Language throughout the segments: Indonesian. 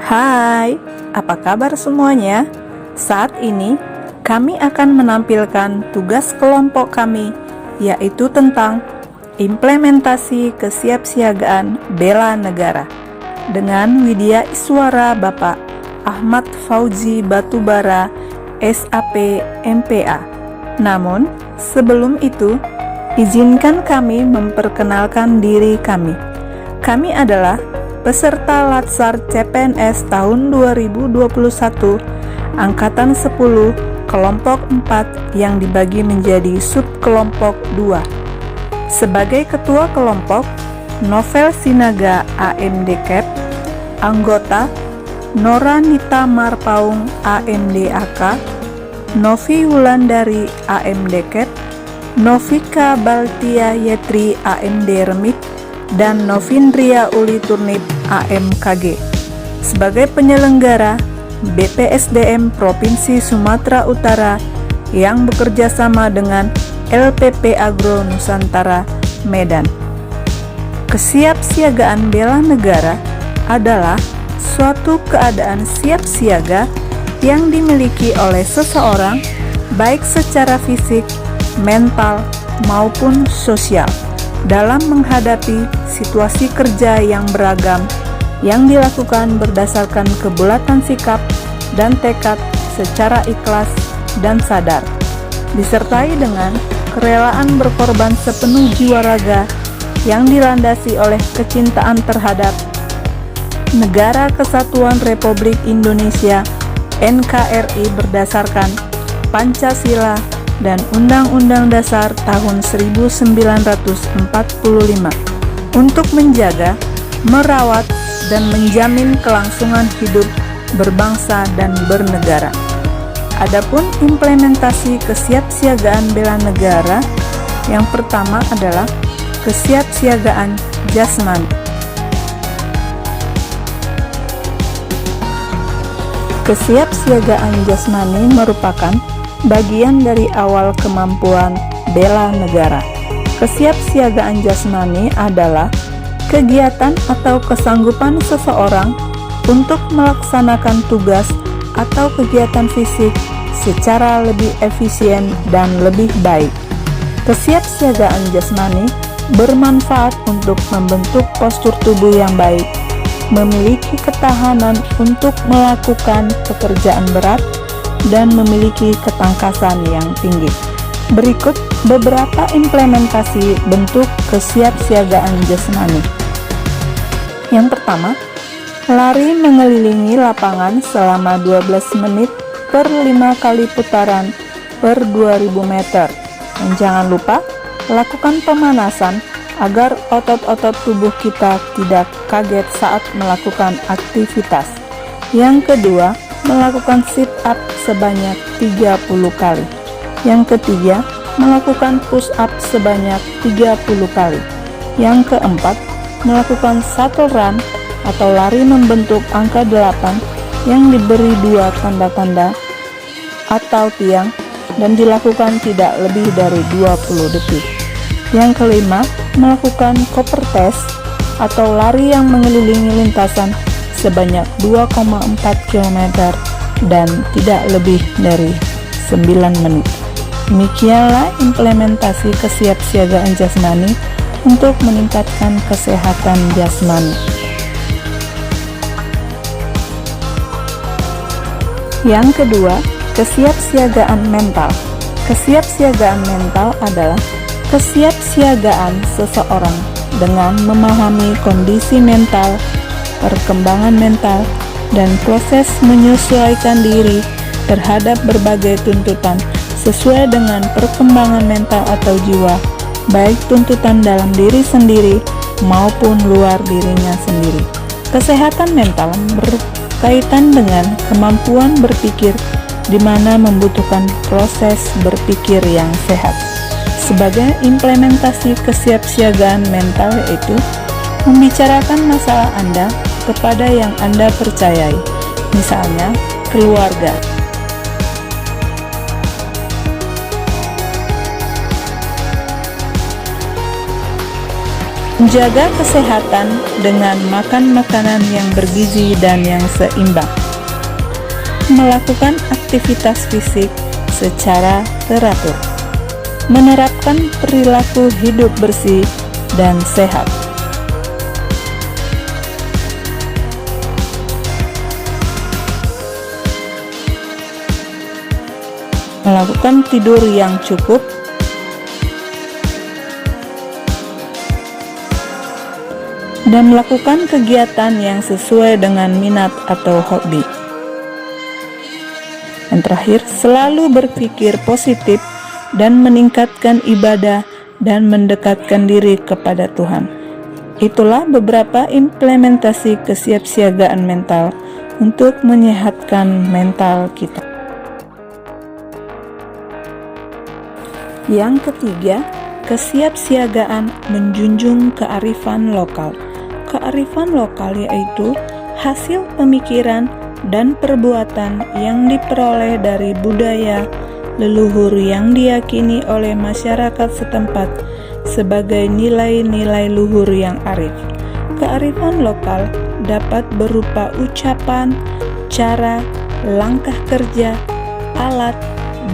Hai, apa kabar semuanya? Saat ini kami akan menampilkan tugas kelompok kami, yaitu tentang implementasi kesiapsiagaan bela negara dengan Widya Iswara Bapak Ahmad Fauzi Batubara, SAP MPA. Namun, sebelum itu, izinkan kami memperkenalkan diri kami. Kami adalah peserta Latsar CPNS tahun 2021 Angkatan 10 Kelompok 4 yang dibagi menjadi subkelompok 2. Sebagai ketua kelompok, Novel Sinaga AMD Cap, anggota Nora Nita Marpaung AMD AK, Novi Wulandari AMD Cap, Novika Baltia Yetri AMD Remit, dan Novindria Uli Turnip AMKG. Sebagai penyelenggara, BPSDM Provinsi Sumatera Utara yang bekerja sama dengan LPP Agro Nusantara Medan. Kesiapsiagaan bela negara adalah suatu keadaan siap siaga yang dimiliki oleh seseorang baik secara fisik, mental, maupun sosial dalam menghadapi situasi kerja yang beragam yang dilakukan berdasarkan kebulatan sikap dan tekad secara ikhlas dan sadar, disertai dengan kerelaan berkorban sepenuh jiwa raga yang dilandasi oleh kecintaan terhadap Negara Kesatuan Republik Indonesia NKRI berdasarkan Pancasila dan Undang-Undang Dasar tahun 1945 untuk menjaga, merawat, dan menjamin kelangsungan hidup berbangsa dan bernegara. Adapun implementasi kesiapsiagaan bela negara, yang pertama adalah kesiapsiagaan jasmani. Kesiapsiagaan jasmani merupakan bagian dari awal kemampuan bela negara. Kesiapsiagaan jasmani adalah kegiatan atau kesanggupan seseorang untuk melaksanakan tugas atau kegiatan fisik secara lebih efisien dan lebih baik. Kesiapsiagaan jasmani bermanfaat untuk membentuk postur tubuh yang baik, memiliki ketahanan untuk melakukan pekerjaan berat, dan memiliki ketangkasan yang tinggi. Berikut beberapa implementasi bentuk kesiapsiagaan jasmani. Yang pertama, lari mengelilingi lapangan selama 12 menit per 5 kali putaran per 2000 meter. Dan jangan lupa lakukan pemanasan agar otot-otot tubuh kita tidak kaget saat melakukan aktivitas. Yang kedua, melakukan sit up sebanyak 30 kali. Yang ketiga, melakukan push up sebanyak 30 kali. Yang keempat, melakukan shuttle run atau lari membentuk angka 8 yang diberi 2 tanda-tanda atau tiang dan dilakukan tidak lebih dari 20 detik. Yang kelima, melakukan copper test atau lari yang mengelilingi lintasan sebanyak 2,4 km dan tidak lebih dari 9 menit. Demikianlah implementasi kesiapsiagaan jasmani untuk meningkatkan kesehatan jasmani. Yang kedua, kesiapsiagaan mental. Kesiapsiagaan mental adalah kesiapsiagaan seseorang dengan memahami kondisi mental, perkembangan mental, dan proses menyesuaikan diri terhadap berbagai tuntutan sesuai dengan perkembangan mental atau jiwa, baik tuntutan dalam diri sendiri maupun luar dirinya sendiri. Kesehatan mental berkaitan dengan kemampuan berpikir, di mana membutuhkan proses berpikir yang sehat. Sebagai implementasi kesiapsiagaan mental yaitu membicarakan masalah Anda kepada yang Anda percayai, misalnya keluarga. menjaga kesehatan dengan makan makanan yang bergizi dan yang seimbang, melakukan aktivitas fisik secara teratur, menerapkan perilaku hidup bersih dan sehat. Melakukan tidur yang cukup, dan melakukan kegiatan yang sesuai dengan minat atau hobi. Yang terakhir, selalu berpikir positif dan meningkatkan ibadah dan mendekatkan diri kepada Tuhan. Itulah beberapa implementasi kesiapsiagaan mental untuk menyehatkan mental kita. Yang ketiga, kesiapsiagaan menjunjung kearifan lokal. Kearifan lokal yaitu hasil pemikiran dan perbuatan yang diperoleh dari budaya leluhur yang diyakini oleh masyarakat setempat sebagai nilai-nilai luhur yang arif. Kearifan lokal dapat berupa ucapan, cara, langkah kerja, alat,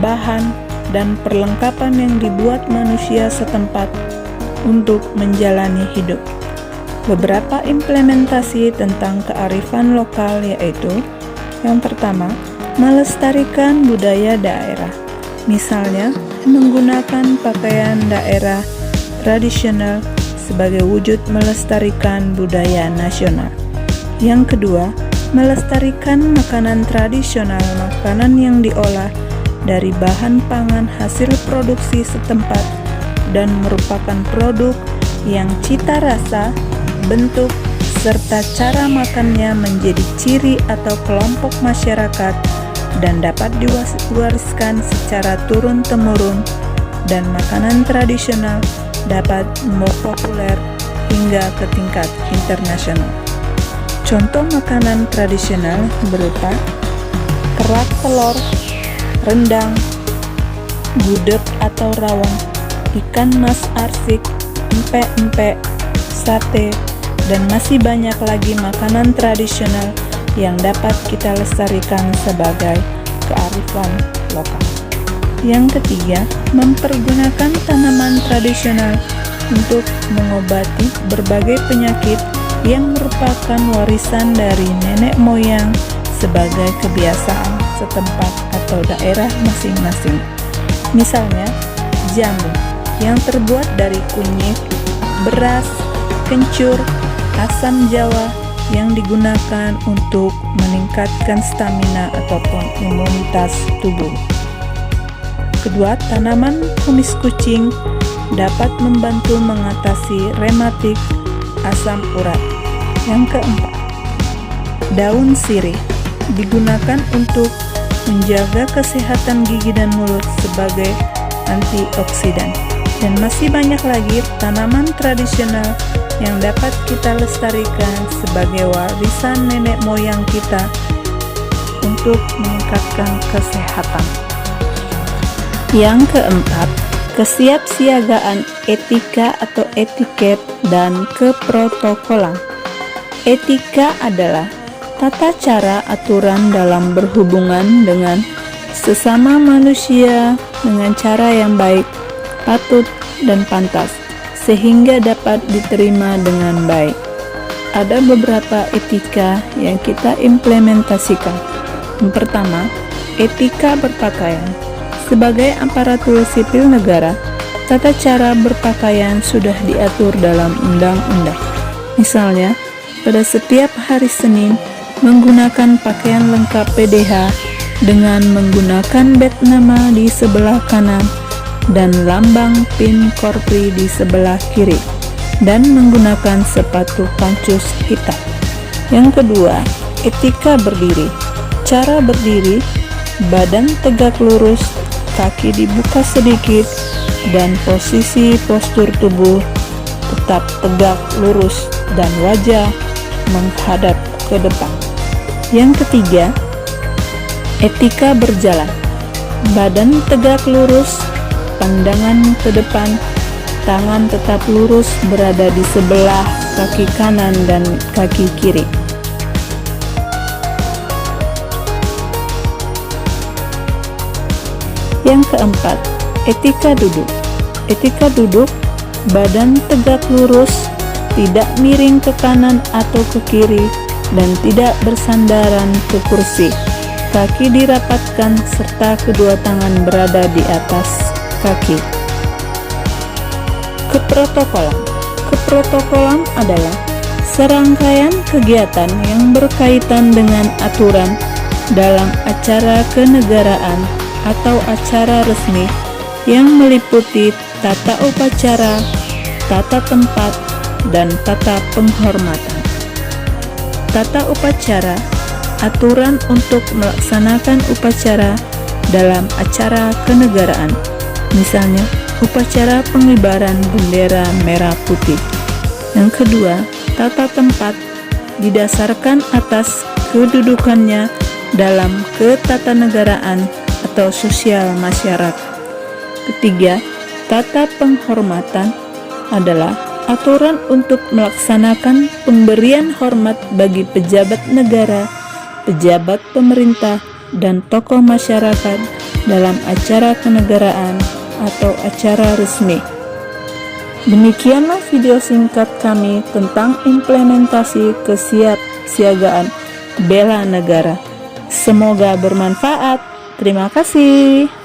bahan, dan perlengkapan yang dibuat manusia setempat untuk menjalani hidup. Beberapa implementasi tentang kearifan lokal yaitu: yang pertama, melestarikan budaya daerah. Misalnya, menggunakan pakaian daerah tradisional sebagai wujud melestarikan budaya nasional. Yang kedua, melestarikan makanan tradisional, makanan yang diolah dari bahan pangan hasil produksi setempat dan merupakan produk yang cita rasa, bentuk, serta cara makannya menjadi ciri atau kelompok masyarakat dan dapat diwariskan secara turun-temurun, dan makanan tradisional dapat populer hingga ke tingkat internasional. Contoh makanan tradisional berupa kerak telur, rendang, gudeg atau rawon, ikan mas arsik, empek-empek, sate, dan masih banyak lagi makanan tradisional yang dapat kita lestarikan sebagai kearifan lokal. Yang ketiga, mempergunakan tanaman tradisional untuk mengobati berbagai penyakit yang merupakan warisan dari nenek moyang sebagai kebiasaan setempat atau daerah masing-masing. Misalnya, jamu yang terbuat dari kunyit, beras, kencur, asam jawa yang digunakan untuk meningkatkan stamina ataupun imunitas tubuh. Kedua, tanaman kumis kucing dapat membantu mengatasi rematik, asam urat. Yang keempat, daun sirih digunakan untuk menjaga kesehatan gigi dan mulut sebagai antioksidan. Dan masih banyak lagi tanaman tradisional yang dapat kita lestarikan sebagai warisan nenek moyang kita untuk meningkatkan kesehatan. Yang keempat, kesiapsiagaan etika atau etiket dan keprotokolan. Etika adalah tata cara aturan dalam berhubungan dengan sesama manusia dengan cara yang baik, patut, dan pantas, sehingga dapat diterima dengan baik. Ada beberapa etika yang kita implementasikan. Yang pertama, etika berpakaian. Sebagai aparatur sipil negara, tata cara berpakaian sudah diatur dalam undang-undang. Misalnya, pada setiap hari Senin, menggunakan pakaian lengkap PDH dengan menggunakan badge nama di sebelah kanan dan lambang PIN Korpri di sebelah kiri, dan menggunakan sepatu pancus hitam. Yang kedua, etika berdiri. Cara berdiri, badan tegak lurus, kaki dibuka sedikit, dan posisi postur tubuh tetap tegak lurus dan wajah menghadap ke depan. Yang ketiga, etika berjalan. Badan tegak lurus, pandangan ke depan, tangan tetap lurus berada di sebelah kaki kanan dan kaki kiri. Yang keempat, etika duduk. Etika duduk, badan tegak lurus, tidak miring ke kanan atau ke kiri, dan tidak bersandaran ke kursi. Kaki dirapatkan serta kedua tangan berada di atas kaki. Keprotokolan. Keprotokolan adalah serangkaian kegiatan yang berkaitan dengan aturan dalam acara kenegaraan atau acara resmi yang meliputi tata upacara, tata tempat, dan tata penghormatan. Tata upacara, aturan untuk melaksanakan upacara dalam acara kenegaraan, misalnya upacara pengibaran bendera merah putih. Yang kedua, tata tempat didasarkan atas kedudukannya dalam ketatanegaraan atau sosial masyarakat. Ketiga, tata penghormatan adalah aturan untuk melaksanakan pemberian hormat bagi pejabat negara, pejabat pemerintah, dan tokoh masyarakat dalam acara kenegaraan atau acara resmi. Demikianlah video singkat kami tentang implementasi kesiapsiagaan bela negara. Semoga bermanfaat. Terima kasih.